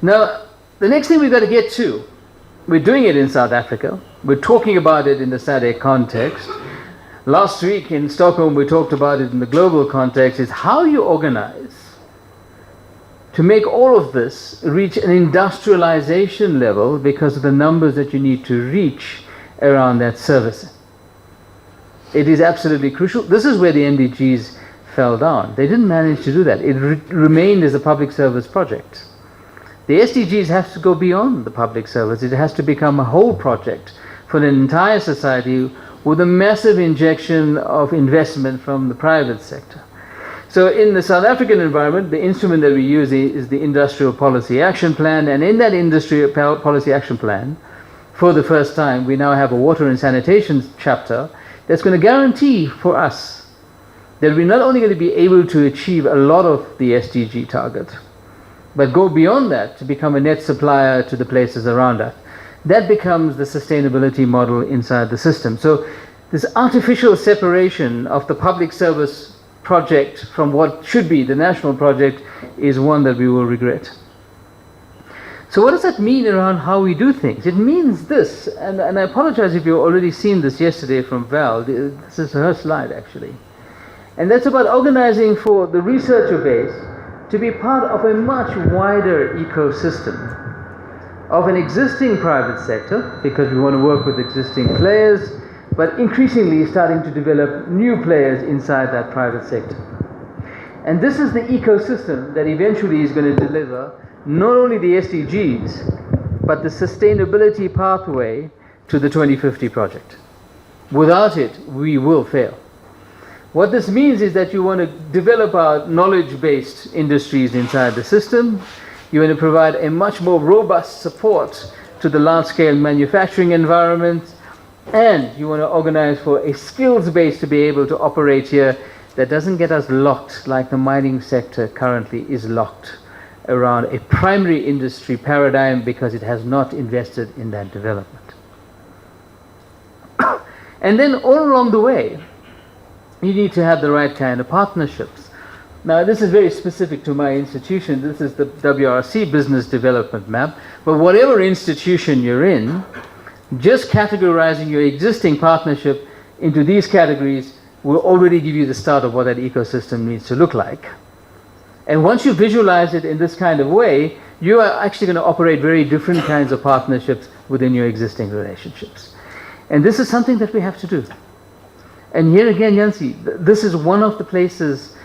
Now, the next thing we've got to get to, we're doing it in South Africa, we're talking about it in the SADC context. Last week in Stockholm we talked about it in the global context, is how you organize to make all of this reach an industrialization level because of the numbers that you need to reach around that service. It is absolutely crucial. This is where the MDGs fell down. They didn't manage to do that. It remained as a public service project. The SDGs have to go beyond the public service. It has to become a whole project for the entire society with a massive injection of investment from the private sector. So in the South African environment, the instrument that we use is the Industrial Policy Action Plan, and in that Industrial Policy Action Plan, for the first time, we now have a water and sanitation chapter that's going to guarantee for us that we're not only going to be able to achieve a lot of the SDG target, but go beyond that to become a net supplier to the places around us. That becomes the sustainability model inside the system. So this artificial separation of the public service project from what should be the national project is one that we will regret. So what does that mean around how we do things? It means this, and I apologize if you've already seen this yesterday from Val. This is her slide actually. And that's about organizing for the researcher base to be part of a much wider ecosystem of an existing private sector, because we want to work with existing players, but increasingly starting to develop new players inside that private sector. And this is the ecosystem that eventually is going to deliver not only the SDGs, but the sustainability pathway to the 2050 project. Without it, we will fail. What this means is that you want to develop our knowledge-based industries inside the system. You want to provide a much more robust support to the large-scale manufacturing environment, and you want to organize for a skills base to be able to operate here that doesn't get us locked like the mining sector currently is locked around a primary industry paradigm because it has not invested in that development. And then all along the way, you need to have the right kind of partnerships. Now, this is very specific to my institution. This is the WRC Business Development Map. But whatever institution you're in, just categorizing your existing partnership into these categories will already give you the start of what that ecosystem needs to look like. And once you visualize it in this kind of way, you are actually going to operate very different kinds of partnerships within your existing relationships. And this is something that we have to do. And here again, Yancy, this is one of the places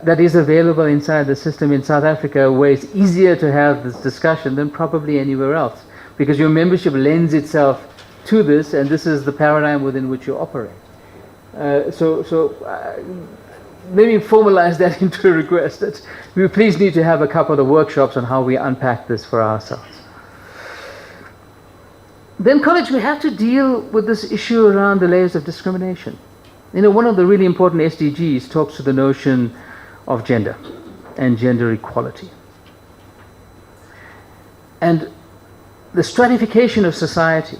that is available inside the system in South Africa where it's easier to have this discussion than probably anywhere else, because your membership lends itself to this, and this is the paradigm within which you operate. Let me formalize that into a request that we please need to have a couple of workshops on how we unpack this for ourselves. Then, colleagues, we have to deal with this issue around the layers of discrimination. You know, one of the really important SDGs talks to the notion of gender and gender equality. And the stratification of society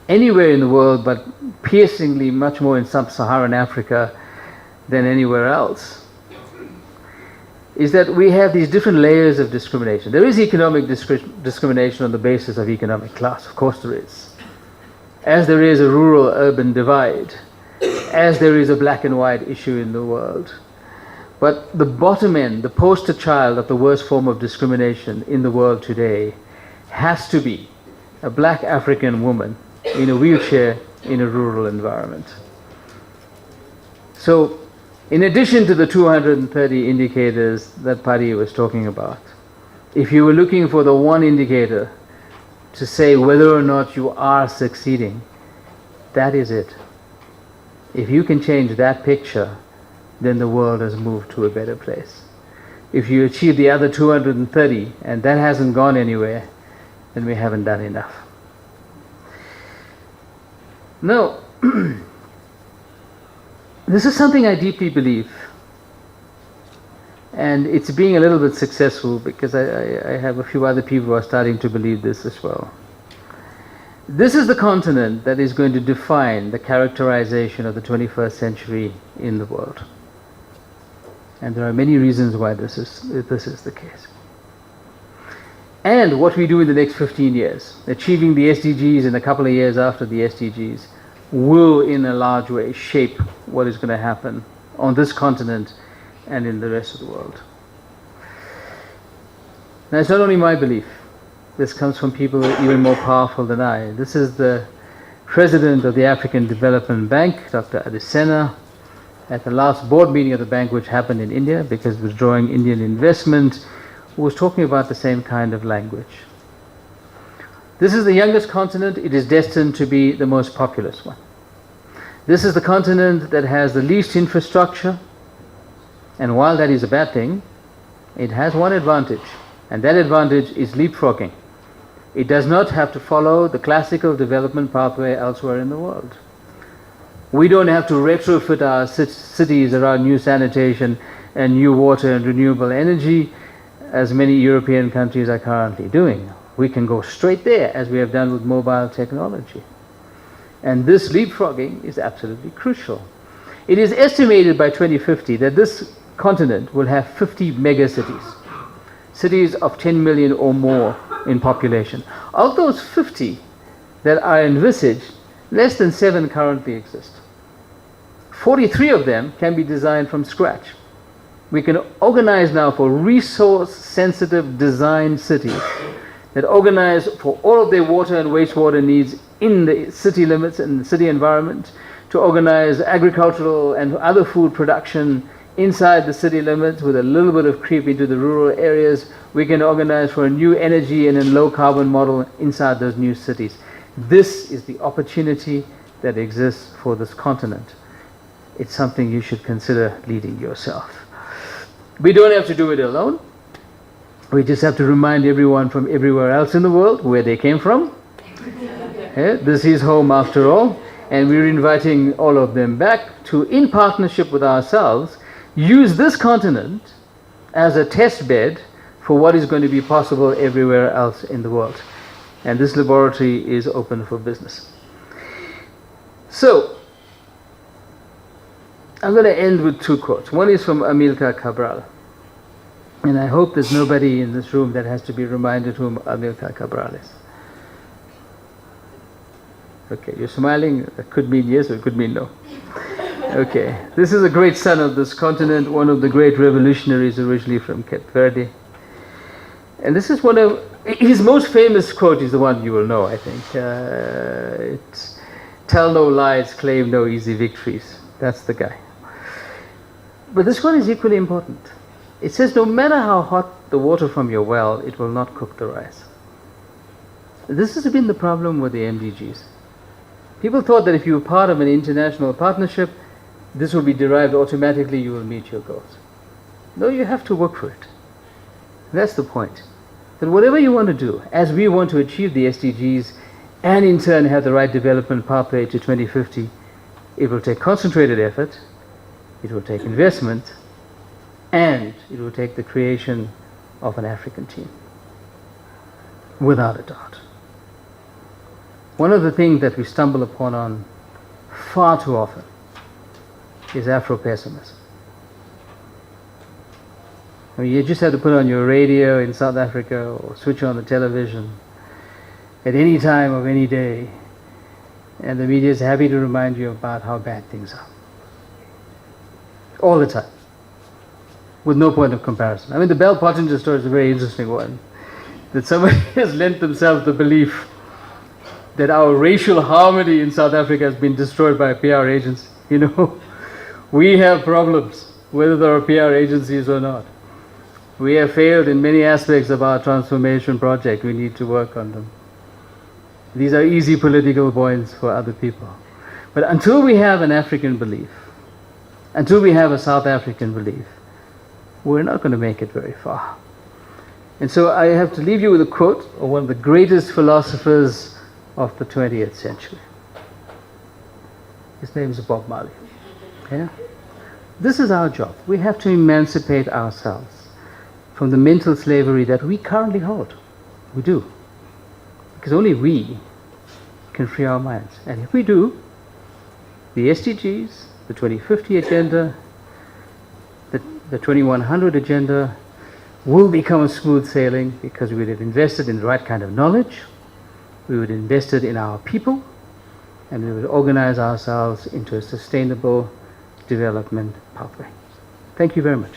anywhere in the world, but piercingly much more in sub-Saharan Africa than anywhere else, is that we have these different layers of discrimination. There is economic discrimination on the basis of economic class, of course there is. As there is a rural-urban divide, as there is a black and white issue in the world. But the bottom end, the poster child of the worst form of discrimination in the world today has to be a black African woman in a wheelchair in a rural environment. So, in addition to the 230 indicators that Paddy was talking about, if you were looking for the one indicator to say whether or not you are succeeding, that is it. If you can change that picture, then the world has moved to a better place. If you achieve the other 230 and that hasn't gone anywhere, then we haven't done enough. No. This is something I deeply believe, and it's being a little bit successful because I have a few other people who are starting to believe this as well. This is the continent that is going to define the characterization of the 21st century in the world. And there are many reasons why this is the case. and what we do in the next 15 years, achieving the SDGs in a couple of years after the SDGs, will in a large way shape what is going to happen on this continent and in the rest of the world. Now, it's not only my belief. This comes from people even more powerful than I. This is the president of the African Development Bank, Dr. Adesina, at the last board meeting of the bank, which happened in India because it was drawing Indian investment, who was talking about the same kind of language. This is the youngest continent. It is destined to be the most populous one. This is the continent that has the least infrastructure, and while that is a bad thing, it has one advantage, and that advantage is leapfrogging. It does not have to follow the classical development pathway elsewhere in the world. We don't have to retrofit our cities around new sanitation and new water and renewable energy, as many European countries are currently doing. We can go straight there, as we have done with mobile technology. And this leapfrogging is absolutely crucial. It is estimated by 2050 that this continent will have 50 megacities, cities of 10 million or more in population. Of those 50 that are envisaged, less than 7 currently exist. 43 of them can be designed from scratch. We can organize now for resource-sensitive design cities that organize for all of their water and wastewater needs in the city limits and the city environment, to organize agricultural and other food production inside the city limits with a little bit of creep into the rural areas. We can organize for a new energy and a low carbon model inside those new cities. This is the opportunity that exists for this continent. It's something you should consider leading yourself. We don't have to do it alone. We just have to remind everyone from everywhere else in the world where they came from. This is home after all, and we're inviting all of them back to, in partnership with ourselves, use this continent as a test bed for what is going to be possible everywhere else in the world. And this laboratory is open for business. So, I'm going to end with 2 quotes. One is from Amilcar Cabral. And I hope there's nobody in this room that has to be reminded whom Amilcar Cabral is. Okay, you're smiling. That could mean yes or it could mean no. Okay, this is a great son of this continent, one of the great revolutionaries originally from Cape Verde. And this is one of his most famous quote is the one you will know, I think. It's, "Tell no lies, claim no easy victories." That's the guy. But this one is equally important. It says, no matter how hot the water from your well, it will not cook the rice. This has been the problem with the MDGs. People thought that if you were part of an international partnership, this will be derived automatically, you will meet your goals. No, you have to work for it. That's the point. That whatever you want to do, as we want to achieve the SDGs, and in turn have the right development pathway to 2050, it will take concentrated effort, it will take investment, and it will take the creation of an African team. Without a doubt. One of the things that we stumble upon on far too often is Afro-pessimism. I mean, you just have to put on your radio in South Africa or switch on the television at any time of any day, and the media is happy to remind you about how bad things are. All the time. With no point of comparison. I mean, the Bell Pottinger story is a very interesting one. That somebody has lent themselves the belief that our racial harmony in South Africa has been destroyed by PR agencies. You know, we have problems, whether there are PR agencies or not. We have failed in many aspects of our transformation project. We need to work on them. These are easy political points for other people. But until we have an African belief, until we have a South African belief, we're not going to make it very far. And so I have to leave you with a quote of one of the greatest philosophers of the 20th century. His name is Bob Marley. Yeah? This is our job. We have to emancipate ourselves from the mental slavery that we currently hold. We do. Because only we can free our minds. And if we do, the SDGs, the 2050 agenda, the 2100 agenda will become smooth sailing because we would have invested in the right kind of knowledge, we would have invested in our people, and we would organize ourselves into a sustainable development pathway. Thank you very much.